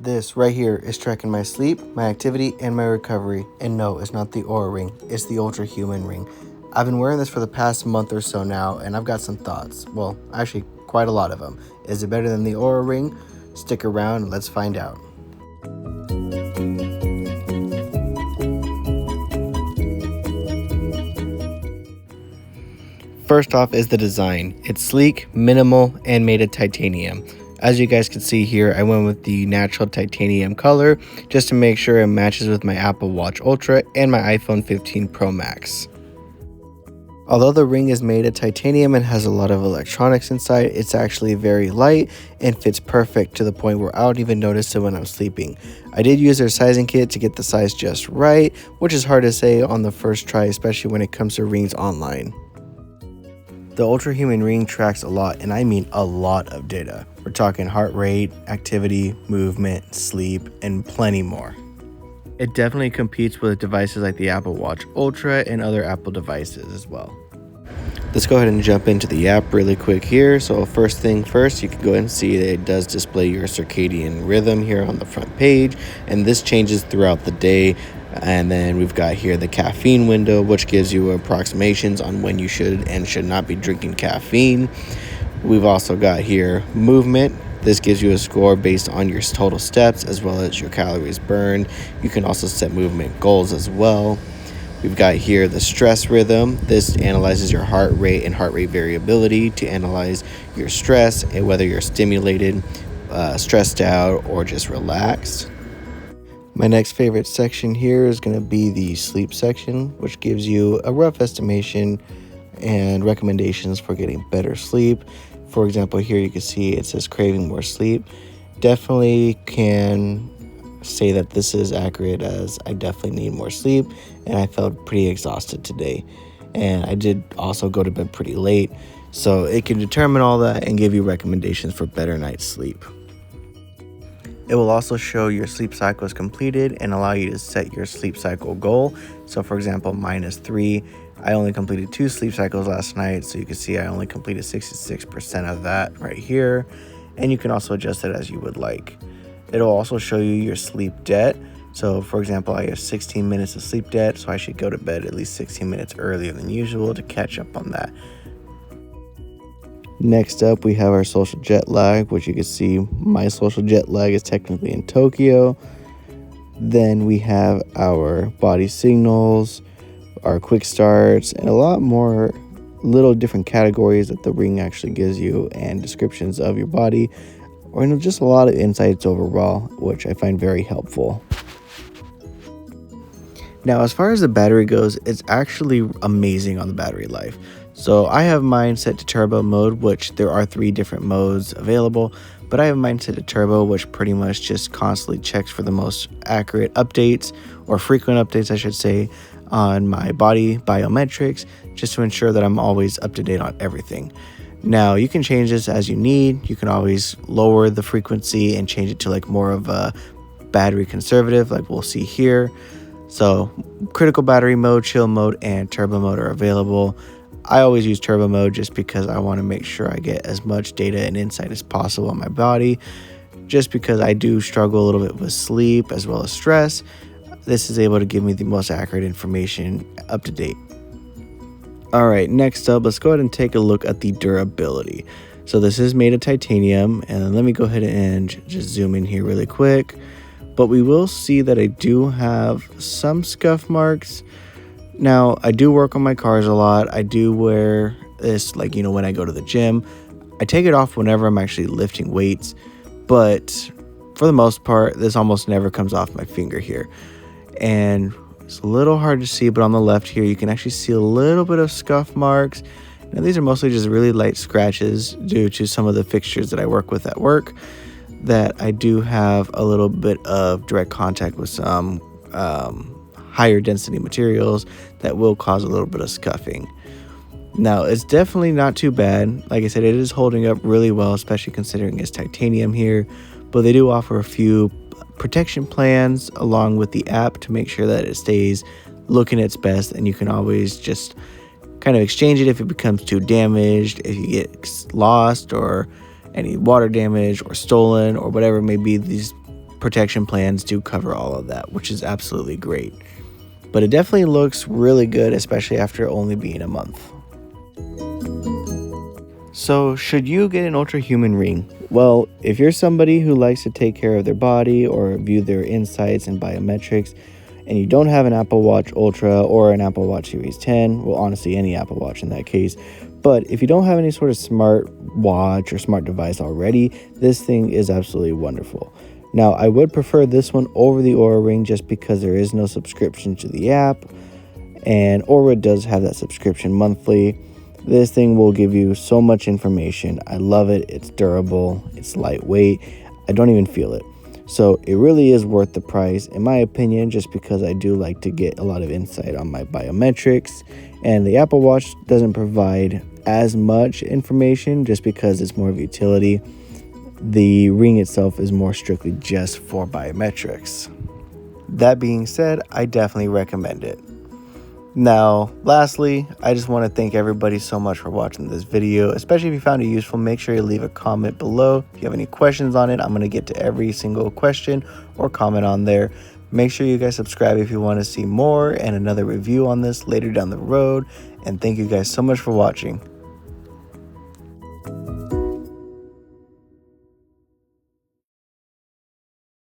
This right here is tracking my sleep, my activity, and my recovery. And no, it's not the Oura ring, it's the Ultrahuman ring. I've been wearing this for the past month or so now, and I've got some thoughts. Well, actually, quite a lot of them. Is it better than the Oura ring? Stick around and let's find out. First off is the design. It's sleek, minimal, and made of titanium. As you guys can see here, I went with the natural titanium color just to make sure it matches with my Apple Watch Ultra and my iPhone 15 Pro Max. Although the ring is made of titanium and has a lot of electronics inside, it's actually very light and fits perfect to the point where I don't even notice it when I'm sleeping. I did use their sizing kit to get the size just right, which is hard to say on the first try, especially when it comes to rings online. The Ultrahuman ring tracks a lot, and I mean a lot of data. We're talking heart rate, activity, movement, sleep, and plenty more. It definitely competes with devices like the Apple Watch Ultra and other Apple devices as well. Let's go ahead and jump into the app really quick here. So first thing first, you can go ahead and see that it does display your circadian rhythm here on the front page, and this changes throughout the day. And then we've got here the caffeine window, which gives you approximations on when you should and should not be drinking caffeine. We've also got here movement. This gives you a score based on your total steps as well as your calories burned. You can also set movement goals as well. We've got here the stress rhythm. This analyzes your heart rate and heart rate variability to analyze your stress and whether you're stimulated, stressed out, or just relaxed. My next favorite section here is going to be the sleep section, which gives you a rough estimation and recommendations for getting better sleep. For example, here you can see it says craving more sleep. Definitely can say that this is accurate, as I definitely need more sleep and I felt pretty exhausted today. And I did also go to bed pretty late, so it can determine all that and give you recommendations for better night's sleep. It will also show your sleep cycle is completed and allow you to set your sleep cycle goal. So for example, mine is 3. I only completed 2 sleep cycles last night, so you can see I only completed 66% of that right here. And you can also adjust it as you would like. It'll also show you your sleep debt. So for example, I have 16 minutes of sleep debt, so I should go to bed at least 16 minutes earlier than usual to catch up on that. Next up, we have our social jet lag, which you can see my social jet lag is technically in Tokyo. Then we have our body signals, our quick starts, and a lot more little different categories that the ring actually gives you and descriptions of your body, or just a lot of insights overall, which I find very helpful. Now, as far as the battery goes, it's actually amazing on the battery life. So I have mine set to turbo mode, which there are 3 different modes available, but I have mine set to turbo, which pretty much just constantly checks for the most accurate updates, or frequent updates I should say, on my body biometrics, just to ensure that I'm always up to date on everything. Now, you can change this as you need. You can always lower the frequency and change it to like more of a battery conservative, like we'll see here. So critical battery mode, chill mode, and turbo mode are available. I always use turbo mode just because I want to make sure I get as much data and insight as possible on my body. Just because I do struggle a little bit with sleep as well as stress, this is able to give me the most accurate information up to date. Alright, next up, let's go ahead and take a look at the durability. So this is made of titanium, and let me go ahead and just zoom in here really quick. But we will see that I do have some scuff marks. Now, I do work on my cars a lot. I do wear this, like, when I go to the gym. I take it off whenever I'm actually lifting weights, but for the most part, this almost never comes off my finger here. And it's a little hard to see, but on the left here, you can actually see a little bit of scuff marks. Now, these are mostly just really light scratches due to some of the fixtures that I work with at work, that I do have a little bit of direct contact with some higher density materials that will cause a little bit of scuffing. Now, it's definitely not too bad. Like I said, it is holding up really well, especially considering it's titanium here, but they do offer a few protection plans along with the app to make sure that it stays looking its best, and you can always just kind of exchange it if it becomes too damaged, if you get lost or any water damage or stolen or whatever it may be. These protection plans do cover all of that, which is absolutely great. But it definitely looks really good, especially after only being a month. So, should you get an Ultrahuman ring? Well, if you're somebody who likes to take care of their body or view their insights and biometrics, and you don't have an Apple Watch Ultra or an Apple Watch Series 10, well, honestly, any Apple Watch in that case, but if you don't have any sort of smart watch or smart device already, this thing is absolutely wonderful. Now, I would prefer this one over the Oura Ring just because there is no subscription to the app, and Oura does have that subscription monthly. This thing will give you so much information. I love it. It's durable. It's lightweight. I don't even feel it. So it really is worth the price, in my opinion, just because I do like to get a lot of insight on my biometrics. And the Apple Watch doesn't provide as much information just because it's more of a utility. The ring itself is more strictly just for biometrics. That being said, I definitely recommend it. Now, lastly, I just want to thank everybody so much for watching this video, especially if you found it useful. Make sure you leave a comment below. If you have any questions on it, I'm going to get to every single question or comment on there. Make sure you guys subscribe if you want to see more and another review on this later down the road. And thank you guys so much for watching.